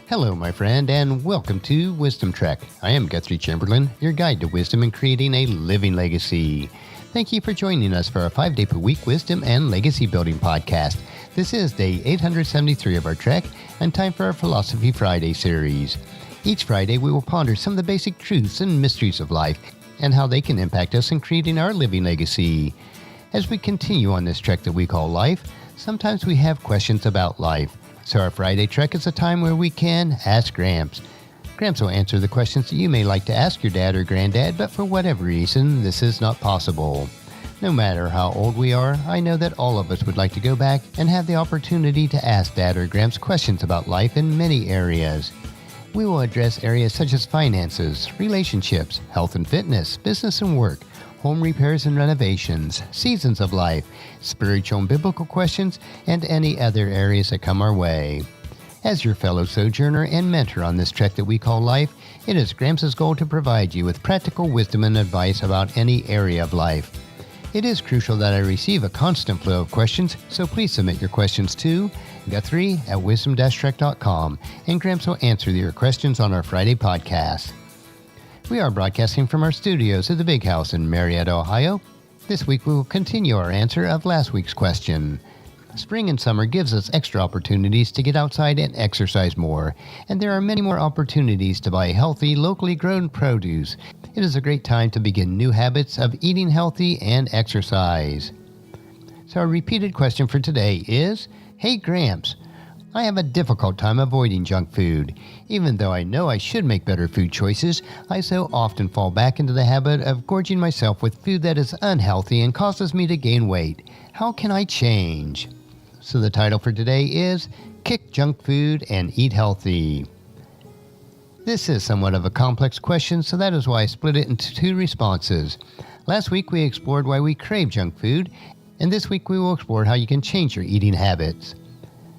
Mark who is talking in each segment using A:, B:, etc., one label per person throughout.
A: Hello, my friend, and welcome to Wisdom Trek. I am Guthrie Chamberlain, your guide to wisdom and creating a living legacy. Thank you for joining us for our 5-day-per-week wisdom and legacy building podcast. This is day 873 of our trek, and time for our Philosophy Friday series. Each Friday, we will ponder some of the basic truths and mysteries of life and how they can impact us in creating our living legacy. As we continue on this trek that we call life, sometimes we have questions about life. So our Friday trek is a time where we can ask Gramps. Gramps will answer the questions that you may like to ask your dad or granddad, but for whatever reason, this is not possible. No matter how old we are, I know that all of us would like to go back and have the opportunity to ask Dad or Gramps questions about life in many areas. We will address areas such as finances, relationships, health and fitness, business and work, home repairs and renovations, seasons of life, spiritual and biblical questions, and any other areas that come our way. As your fellow sojourner and mentor on this trek that we call life, it is Gramps' goal to provide you with practical wisdom and advice about any area of life. It is crucial that I receive a constant flow of questions, so please submit your questions to Guthrie@wisdom-trek.com, and Gramps will answer your questions on our Friday podcast. We are broadcasting from our studios at the Big House in Marietta, Ohio. This week we will continue our answer of last week's question. Spring and summer gives us extra opportunities to get outside and exercise more, and there are many more opportunities to buy healthy, locally grown produce. It is a great time to begin new habits of eating healthy and exercise. So our repeated question for today is, Hey Gramps, I have a difficult time avoiding junk food. Even though I know I should make better food choices, I so often fall back into the habit of gorging myself with food that is unhealthy and causes me to gain weight. How can I change? So the title for today is Kick Junk Food and Eat Healthy. This is somewhat of a complex question, so that is why I split it into two responses. Last week we explored why we crave junk food, and this week we will explore how you can change your eating habits.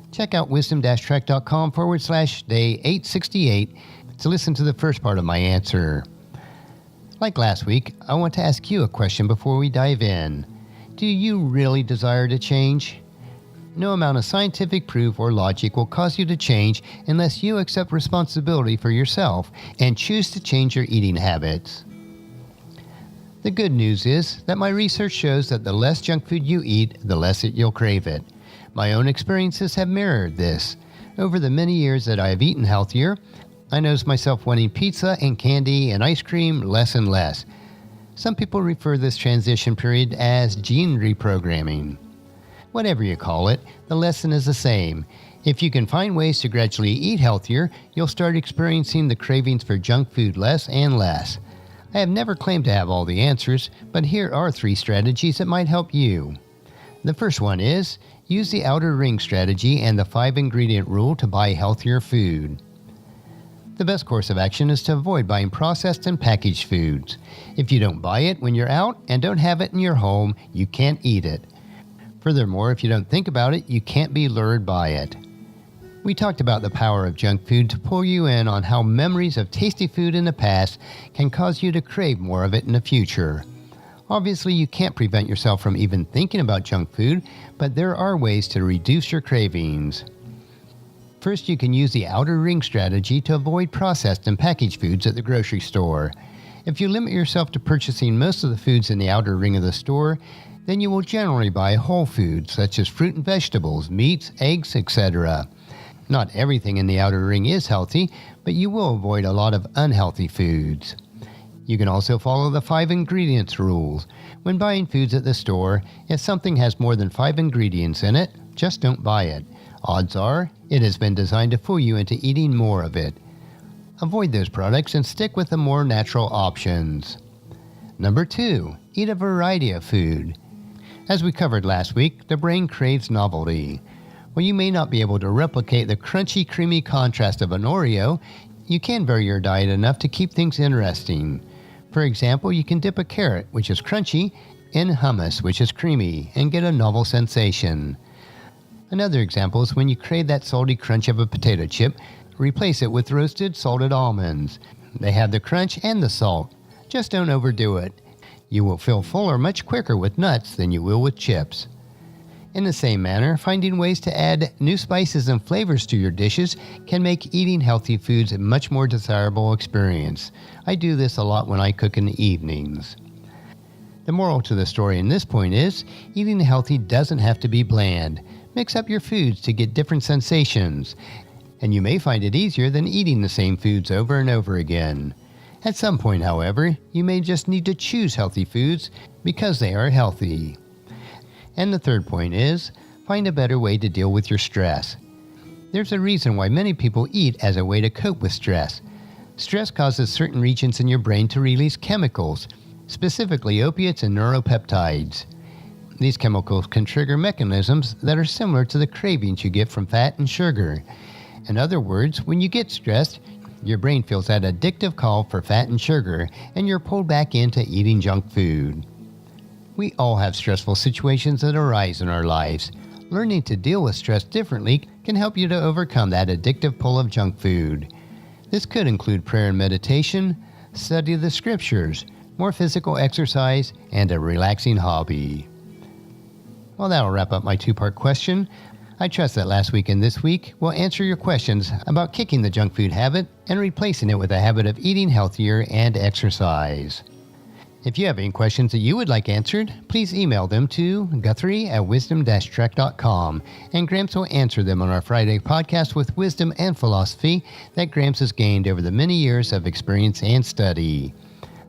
A: Check out wisdom-trek.com/day 868 to listen to the first part of my answer. Like last week, I want to ask you a question before we dive in. Do you really desire to change? No amount of scientific proof or logic will cause you to change unless you accept responsibility for yourself and choose to change your eating habits. The good news is that my research shows that the less junk food you eat, the less you'll crave it. My own experiences have mirrored this. Over the many years that I have eaten healthier, I noticed myself wanting pizza and candy and ice cream less and less. Some people refer this transition period as gene reprogramming. Whatever you call it, the lesson is the same. If you can find ways to gradually eat healthier, you'll start experiencing the cravings for junk food less and less. I have never claimed to have all the answers, but here are 3 strategies that might help you. The first one is, use the outer ring strategy and the 5-ingredient rule to buy healthier food. The best course of action is to avoid buying processed and packaged foods. If you don't buy it when you're out and don't have it in your home, you can't eat it. Furthermore, if you don't think about it, you can't be lured by it. We talked about the power of junk food to pull you in on how memories of tasty food in the past can cause you to crave more of it in the future. Obviously, you can't prevent yourself from even thinking about junk food, but there are ways to reduce your cravings. First, you can use the outer ring strategy to avoid processed and packaged foods at the grocery store. If you limit yourself to purchasing most of the foods in the outer ring of the store, then you will generally buy whole foods such as fruit and vegetables, meats, eggs, etc. Not everything in the outer ring is healthy, but you will avoid a lot of unhealthy foods. You can also follow the 5 ingredients rules. When buying foods at the store, if something has more than 5 ingredients in it, just don't buy it. Odds are, it has been designed to fool you into eating more of it. Avoid those products and stick with the more natural options. Number 2, eat a variety of food. As we covered last week, the brain craves novelty. While you may not be able to replicate the crunchy, creamy contrast of an Oreo, you can vary your diet enough to keep things interesting. For example, you can dip a carrot, which is crunchy, in hummus, which is creamy, and get a novel sensation. Another example is when you crave that salty crunch of a potato chip, replace it with roasted salted almonds. They have the crunch and the salt. Just don't overdo it. You will feel fuller much quicker with nuts than you will with chips. In the same manner, finding ways to add new spices and flavors to your dishes can make eating healthy foods a much more desirable experience. I do this a lot when I cook in the evenings. The moral to the story in this point is, eating healthy doesn't have to be bland. Mix up your foods to get different sensations, and you may find it easier than eating the same foods over and over again. At some point, however, you may just need to choose healthy foods because they are healthy. And the third point is, find a better way to deal with your stress. There's a reason why many people eat as a way to cope with stress. Stress causes certain regions in your brain to release chemicals, specifically opiates and neuropeptides. These chemicals can trigger mechanisms that are similar to the cravings you get from fat and sugar. In other words, when you get stressed, your brain feels that addictive call for fat and sugar, and you're pulled back into eating junk food. We all have stressful situations that arise in our lives. Learning to deal with stress differently can help you to overcome that addictive pull of junk food. This could include prayer and meditation, study of the scriptures, more physical exercise, and a relaxing hobby. Well, that'll wrap up my two-part question. I trust that last week and this week will answer your questions about kicking the junk food habit and replacing it with a habit of eating healthier and exercise. If you have any questions that you would like answered, please email them to guthrie@wisdom-trek.com, and Gramps will answer them on our Friday podcast with wisdom and philosophy that Gramps has gained over the many years of experience and study.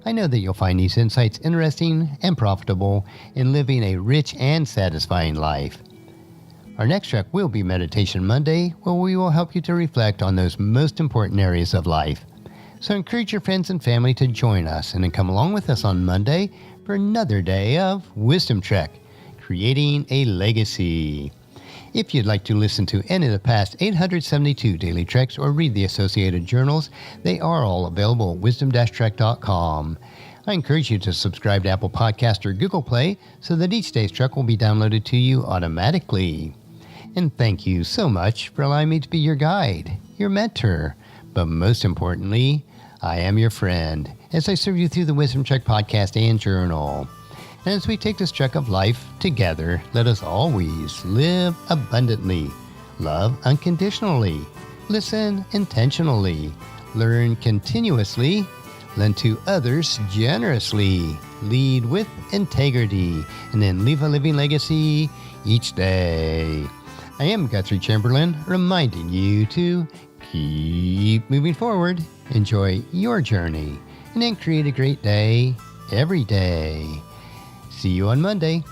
A: I know that you'll find these insights interesting and profitable in living a rich and satisfying life. Our next trek will be Meditation Monday, where we will help you to reflect on those most important areas of life. So encourage your friends and family to join us and then come along with us on Monday for another day of Wisdom Trek, Creating a Legacy. If you'd like to listen to any of the past 872 daily treks or read the associated journals, they are all available at wisdom-trek.com. I encourage you to subscribe to Apple Podcast or Google Play so that each day's trek will be downloaded to you automatically. And thank you so much for allowing me to be your guide, your mentor, but most importantly, I am your friend as I serve you through the Wisdom Trek podcast and journal. And as we take this trek of life together, let us always live abundantly, love unconditionally, listen intentionally, learn continuously, lend to others generously, lead with integrity, and then leave a living legacy each day. I am Guthrie Chamberlain, reminding you to keep moving forward, enjoy your journey, and then create a great day every day. See you on Monday.